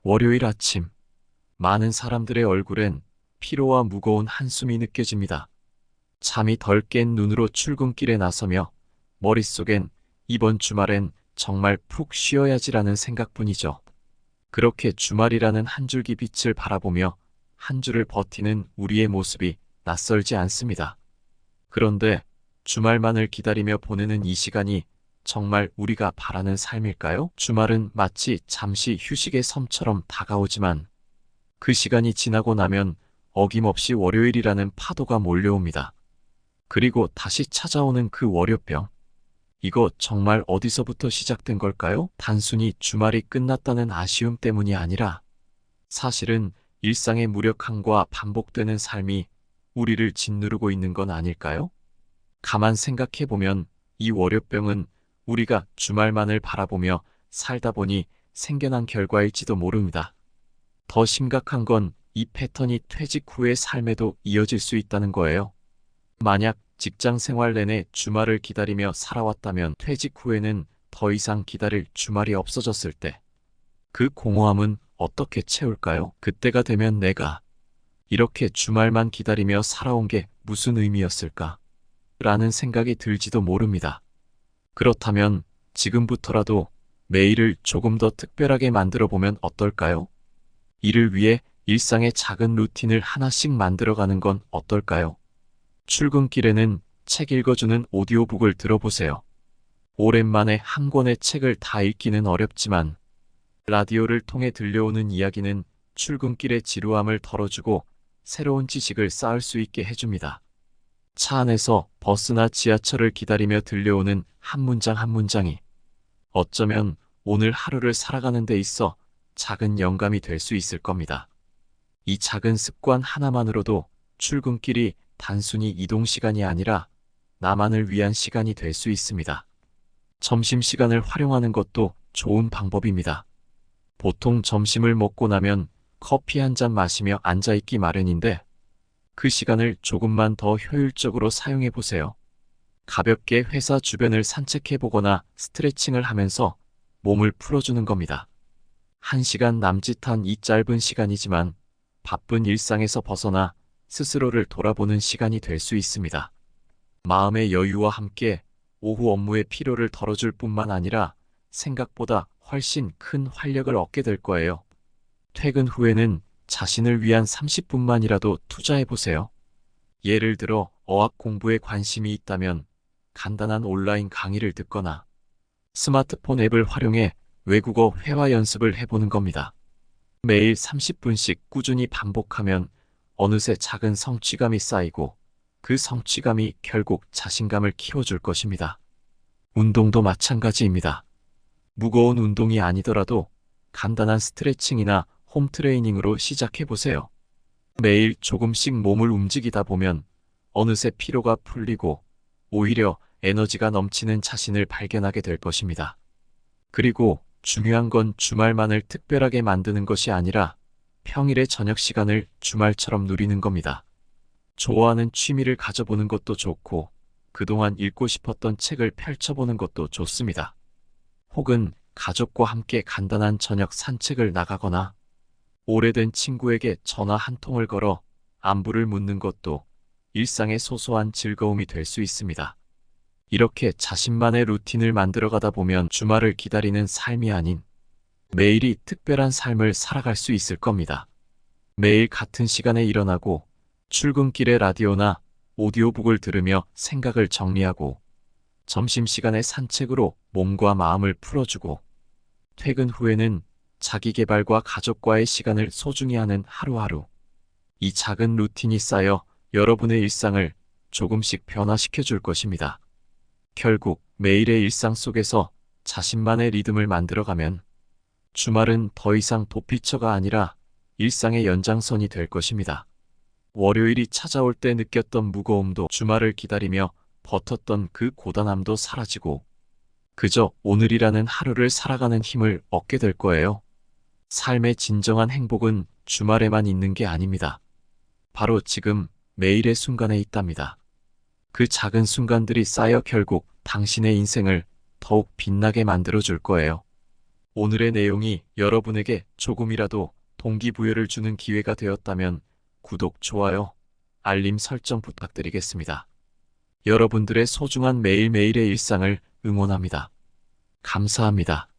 월요일 아침, 많은 사람들의 얼굴엔 피로와 무거운 한숨이 느껴집니다. 잠이 덜 깬 눈으로 출근길에 나서며 머릿속엔 이번 주말엔 정말 푹 쉬어야지라는 생각뿐이죠. 그렇게 주말이라는 한 줄기 빛을 바라보며 한 주를 버티는 우리의 모습이 낯설지 않습니다. 그런데 주말만을 기다리며 보내는 이 시간이 정말 우리가 바라는 삶일까요? 주말은 마치 잠시 휴식의 섬처럼 다가오지만 그 시간이 지나고 나면 어김없이 월요일이라는 파도가 몰려옵니다. 그리고 다시 찾아오는 그 월요병. 이거 정말 어디서부터 시작된 걸까요? 단순히 주말이 끝났다는 아쉬움 때문이 아니라 사실은 일상의 무력함과 반복되는 삶이 우리를 짓누르고 있는 건 아닐까요? 가만 생각해보면 이 월요병은 우리가 주말만을 바라보며 살다 보니 생겨난 결과일지도 모릅니다. 더 심각한 건 이 패턴이 퇴직 후의 삶에도 이어질 수 있다는 거예요. 만약 직장 생활 내내 주말을 기다리며 살아왔다면 퇴직 후에는 더 이상 기다릴 주말이 없어졌을 때 그 공허함은 어떻게 채울까요? 그때가 되면 내가 이렇게 주말만 기다리며 살아온 게 무슨 의미였을까? 라는 생각이 들지도 모릅니다. 그렇다면 지금부터라도 매일을 조금 더 특별하게 만들어 보면 어떨까요? 이를 위해 일상의 작은 루틴을 하나씩 만들어가는 건 어떨까요? 출근길에는 책 읽어주는 오디오북을 들어보세요. 오랜만에 한 권의 책을 다 읽기는 어렵지만 라디오를 통해 들려오는 이야기는 출근길의 지루함을 덜어주고 새로운 지식을 쌓을 수 있게 해줍니다. 차 안에서 버스나 지하철을 기다리며 들려오는 한 문장 한 문장이 어쩌면 오늘 하루를 살아가는 데 있어 작은 영감이 될 수 있을 겁니다. 이 작은 습관 하나만으로도 출근길이 단순히 이동 시간이 아니라 나만을 위한 시간이 될 수 있습니다. 점심시간을 활용하는 것도 좋은 방법입니다. 보통 점심을 먹고 나면 커피 한 잔 마시며 앉아있기 마련인데 그 시간을 조금만 더 효율적으로 사용해 보세요. 가볍게 회사 주변을 산책해 보거나 스트레칭을 하면서 몸을 풀어주는 겁니다. 1시간 남짓한 이 짧은 시간이지만 바쁜 일상에서 벗어나 스스로를 돌아보는 시간이 될 수 있습니다. 마음의 여유와 함께 오후 업무의 피로를 덜어줄 뿐만 아니라 생각보다 훨씬 큰 활력을 얻게 될 거예요. 퇴근 후에는 자신을 위한 30분만이라도 투자해보세요. 예를 들어 어학 공부에 관심이 있다면 간단한 온라인 강의를 듣거나 스마트폰 앱을 활용해 외국어 회화 연습을 해보는 겁니다. 매일 30분씩 꾸준히 반복하면 어느새 작은 성취감이 쌓이고 그 성취감이 결국 자신감을 키워줄 것입니다. 운동도 마찬가지입니다. 무거운 운동이 아니더라도 간단한 스트레칭이나 홈 트레이닝으로 시작해보세요. 매일 조금씩 몸을 움직이다 보면 어느새 피로가 풀리고 오히려 에너지가 넘치는 자신을 발견하게 될 것입니다. 그리고 중요한 건 주말만을 특별하게 만드는 것이 아니라 평일의 저녁 시간을 주말처럼 누리는 겁니다. 좋아하는 취미를 가져보는 것도 좋고 그동안 읽고 싶었던 책을 펼쳐보는 것도 좋습니다. 혹은 가족과 함께 간단한 저녁 산책을 나가거나 오래된 친구에게 전화 한 통을 걸어 안부를 묻는 것도 일상의 소소한 즐거움이 될 수 있습니다. 이렇게 자신만의 루틴을 만들어가다 보면 주말을 기다리는 삶이 아닌 매일이 특별한 삶을 살아갈 수 있을 겁니다. 매일 같은 시간에 일어나고 출근길에 라디오나 오디오북을 들으며 생각을 정리하고 점심시간에 산책으로 몸과 마음을 풀어주고 퇴근 후에는 자기계발과 가족과의 시간을 소중히 하는 하루하루. 이 작은 루틴이 쌓여 여러분의 일상을 조금씩 변화시켜 줄 것입니다. 결국 매일의 일상 속에서 자신만의 리듬을 만들어가면 주말은 더 이상 도피처가 아니라 일상의 연장선이 될 것입니다. 월요일이 찾아올 때 느꼈던 무거움도 주말을 기다리며 버텼던 그 고단함도 사라지고 그저 오늘이라는 하루를 살아가는 힘을 얻게 될 거예요. 삶의 진정한 행복은 주말에만 있는 게 아닙니다. 바로 지금 매일의 순간에 있답니다. 그 작은 순간들이 쌓여 결국 당신의 인생을 더욱 빛나게 만들어줄 거예요. 오늘의 내용이 여러분에게 조금이라도 동기부여를 주는 기회가 되었다면 구독, 좋아요, 알림 설정 부탁드리겠습니다. 여러분들의 소중한 매일매일의 일상을 응원합니다. 감사합니다.